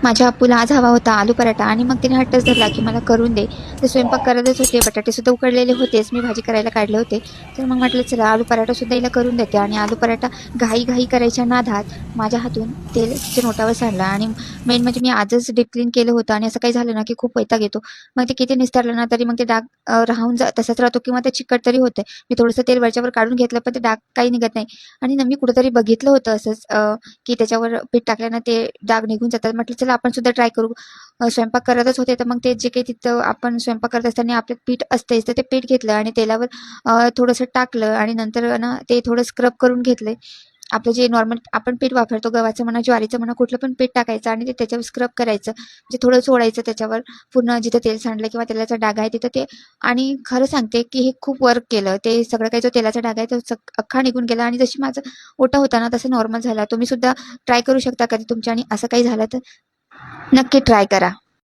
माझ्या अप्पूला आज हवा होता आलू पराठा आणि मग तिने हट्टच धरला की मला करून दे. ते स्वयंपाक करतच होते, बटाटेसुद्धा उकडलेले होतेच, मी भाजी करायला काढले होते. तर मग म्हटलं चला आलू पराठासुद्धा हिला करून देते. आणि आलू पराठा घाई करायच्या नादात माझ्या हातून तेल किचन ओट्यावर सांडलं. आणि मेन म्हणजे मी आजच डीप क्लीन केलं होतं आणि असं काही झालं ना की खूप वैताग येतो. मग ते किती निस्तारलं ना तरी मग ते डाग राहून तसाच राहतो किंवा ते चिकट तरी होतं. मी थोडंसं तेल वरच्यावर काढून घेतलं पण ते डाग काही निघत नाही. आणि ना मी कुठेतरी बघितलं होतं असंच की त्याच्यावर पीठ टाकल्यानं ते डाग निघून जातात. म्हटलं चला आपण सुद्धा ट्राय करू. स्वयंपाक करतच होते तर मग ते जे काही तिथं आपण स्वयंपाक करत असताना आपलं पीठ असतेच, तर ते पीठ घेतलं आणि तेलावर थोडंसं टाकलं आणि नंतर ना ते थोडं स्क्रब करून घेतले. आपलं जे नॉर्मल आपण पीठ वापरतो, गव्हाचं म्हणा, ज्वारीचं म्हणा, कुठलं पण पीठ टाकायचं आणि ते त्याच्यावर स्क्रब करायचं. म्हणजे थोडं सोडायचं त्याच्यावर, पूर्ण जिथं तेल सांडलं किंवा तेलाचा डाग आहे तिथं ते. आणि खरं सांगते की हे खूप वर्क केलं. ते सगळं काही जो तेलाचा डाग आहे तो अख्खा निघून गेला आणि जशी माझं ओटा होता ना तसं नॉर्मल झाला. तुम्ही सुद्धा ट्राय करू शकता कधी तुमच्या आणि असं काही झालं तर नक्की ट्राय करा.